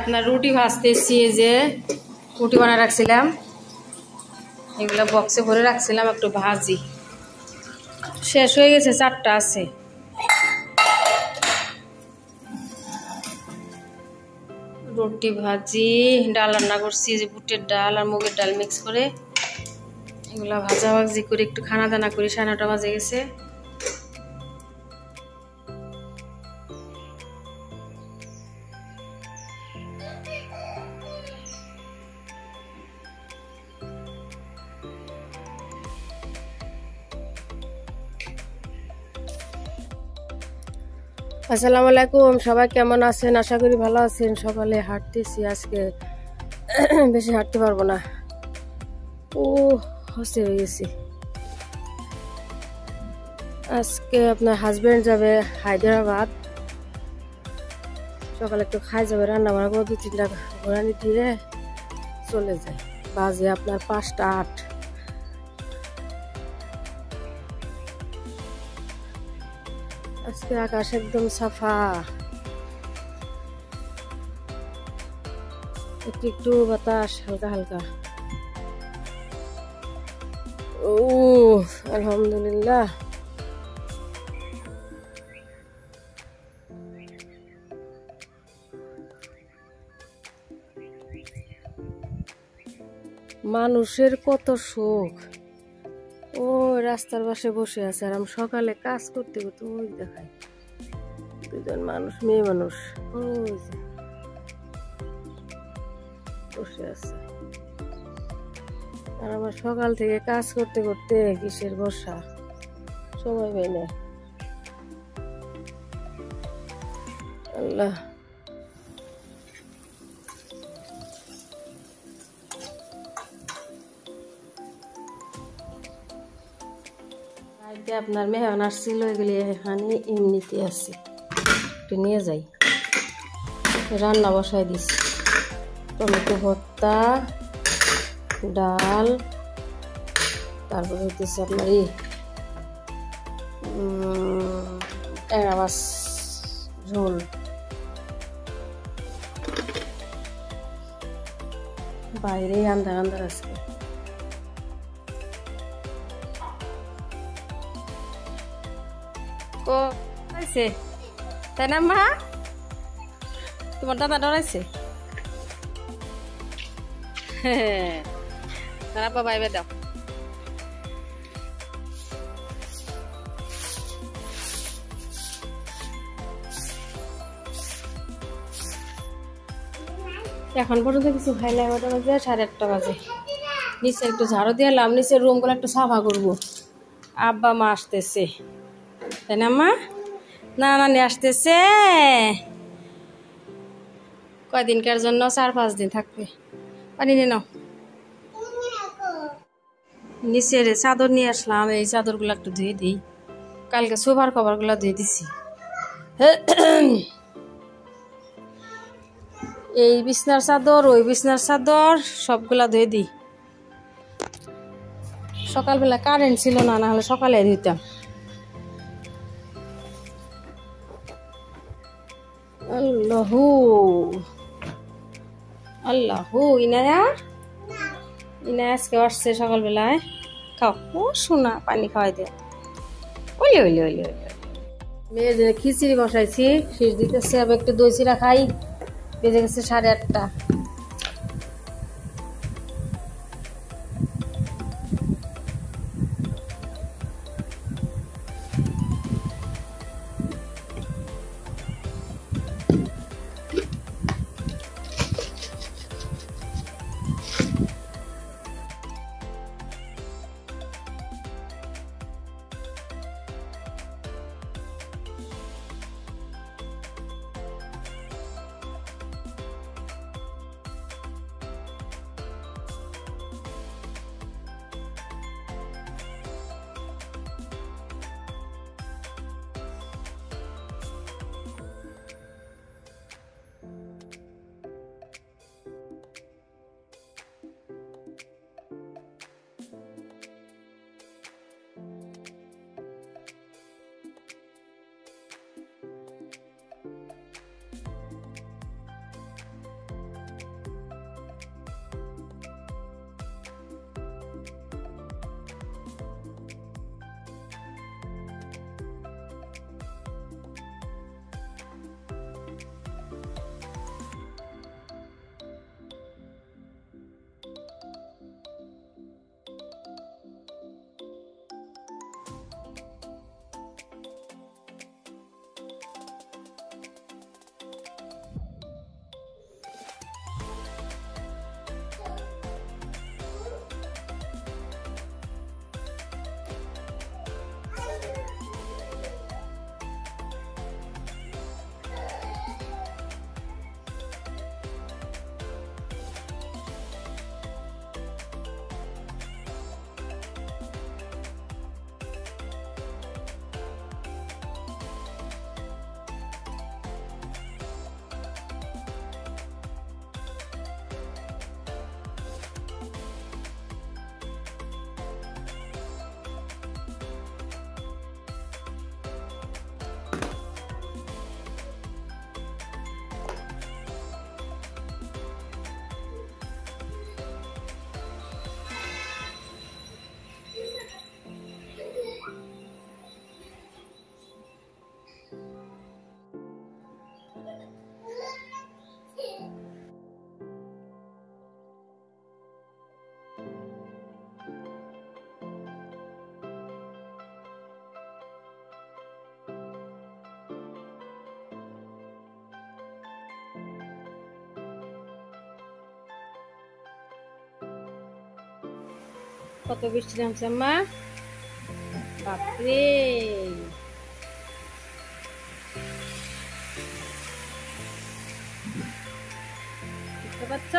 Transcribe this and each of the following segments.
আপনার রুটি ভাজতেছি, যে রুটি বানায় রাখছিলাম, এগুলো বক্সে ভরে রাখছিলাম, একটু ভাজি। শেষ হয়ে গেছে, 4টা আছে। রুটি ভাজি, ডাল রান্না করছি, যে বুটের ডাল আর মুগের ডাল মিক্স করে এগুলা ভাজা ভাজি করে একটু খানা দানা করি। 9:30 বাজে গেছে। আসসালামু আলাইকুম, সবাই কেমন আছেন? আশা করি ভালো আছেন। সকালে হাঁটতেছি, আজকে বেশি হাঁটতে পারবো না, হচ্ছে হয়ে গেছি। আজকে আপনার হাজবেন্ড যাবে হায়দ্রাবাদ, সকালে একটু খাই যাবে, রান্না বান্না করে 2-3টা ঘোরানি দিয়ে চলে যায়। বাজে আপনার 5টা 8। আজকে আকাশ একদম সাফা, একটু একটু বাতাস হালকা হালকা। আলহামদুলিল্লাহ। মানুষের কত সুখ, ও রাস্তার পাশে বসে আছে, আর আমি সকালে কাজ করতে করতে ওই দেখাই 2জন মানুষ, মেয়ে মানুষ ওই যে বসে আছে। আর আমার সকাল থেকে কাজ করতে করতে কিসের বর্ষা, সময় পাই না। আল্লাহ, আপনার মেহমান আসছিল, এগুলি এখানে এমনিতে আছে, একটু নিয়ে যাই। রান্না বসাই দিছি, টমেটো ভর্তা, ডাল, তারপরে হইতেছে আপনার ট্যাংরা মাছ ঝোল। বাইরে আন্ধার আন্ধার আছে। তাই না মা? তোমার দাদা ডরাইছে? হ্যাঁ, বাইবে দাও। এখন পর্যন্ত কিছু খাই না, 11টা বাজে, 8:30 বাজে। নিচে একটু ঝাড়ু দিলাম, নিচের রুমগুলো একটু সাফা করবো। আব্বা মা আসতেছে, তাই না মা? নানি আসতেছে, কয়দিনকার জন্য? 4-5 দিন থাকবে। পানি নিয়ে নাও। নিচের চাদর নিয়ে আসলাম, এই চাদরগুলো একটু ধুয়ে দিই। কালকে সোফার কভারগুলো ধুয়ে দিছি। এই বিছনার চাদর, ওই বিছনার চাদর সবগুলা ধুয়ে দিই। সকালবেলা কারেন্ট ছিল না, না হলে সকালে ধুইতাম। আল্লাহু আল্লাহু। ইনায়া আজকে আসছে সকালবেলায়। খাও, ও শোনা, পানি খাওয়াই দে। ওইলে ওইলে ওইলে ওইলে। মেয়ের জন্য খিচুড়ি বসাইছি, শীষ দিতেছে। আবার একটু দই চিরা খাই। বেজে গেছে 8:30। কত বৃষ্টি নামছে আম্মা, বাপরে। বুঝতে পারছ?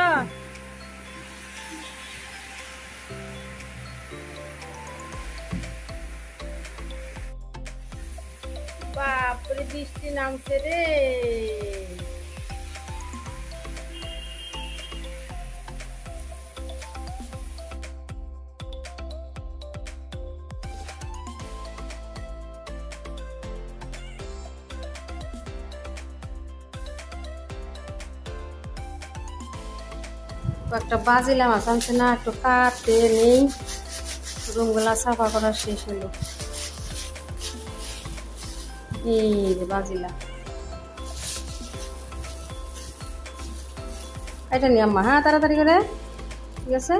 বাপরে বৃষ্টি নামছে রে। একটা বাজিলা মাছ আনছে না, একটু কাটে নেই, রুমগুলা সাফা করা শেষ হলো। এই যে বাজিলা, এটা নিয়ে আম্মা, হ্যাঁ তাড়াতাড়ি করে, ঠিক আছে।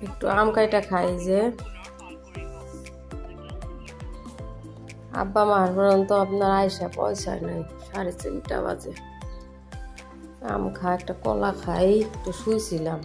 একটু আম কাইটা খাই, যে আব্বা মার পর্যন্ত আপনার আইসা পয়সায় নাই, 3:30 বাজে। আম খা, একটা কলা খাই, একটু শুয়েছিলাম।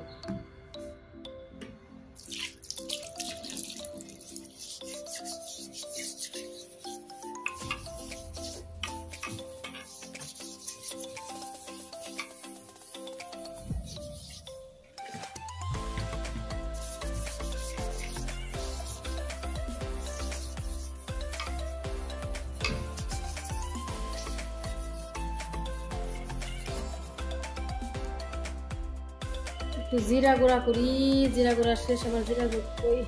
একটু জিরা গুঁড়া করি, জিরা গুঁড়া শেষ, আবার জিরা গুঁড়ো কই।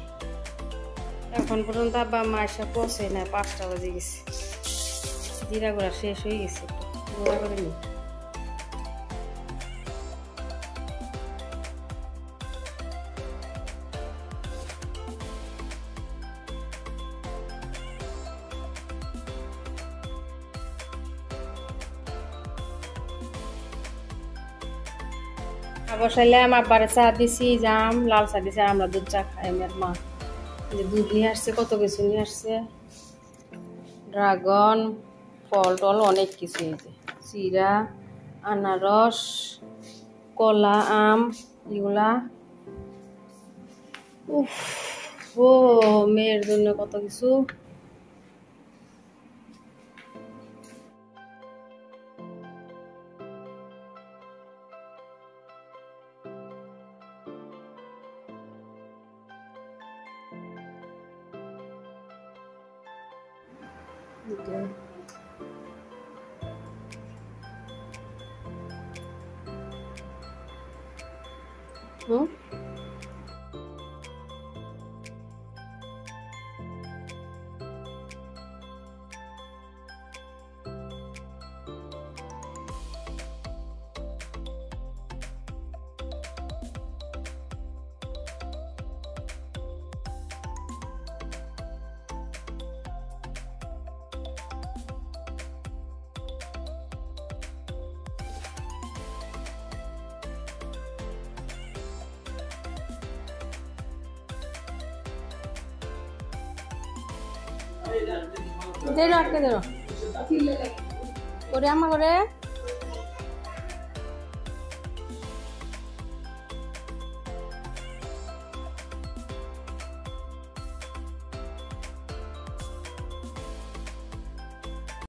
এখন পর্যন্ত আব্বা মা এসে পৌঁছে না, 5টা বাজে গেছে, জিরা গুঁড়া শেষ হয়ে গেছে, গুঁড়া করে নি। বসাইলাম, আব্বারে চা দিছি, জাম লাল চা দিছি, আমরা দুধ চা খাই। আমার মা যে দুধ নিয়ে আসছে, কত কিছু নিয়ে আসছে, ড্রাগন ফল টল অনেক কিছু, এই যে চিরা, আনারস, কলা, আম, এগুলা। উফ, ও মেয়ের জন্য কত কিছু। হুম, দে আটকে দে করে, আমা করে।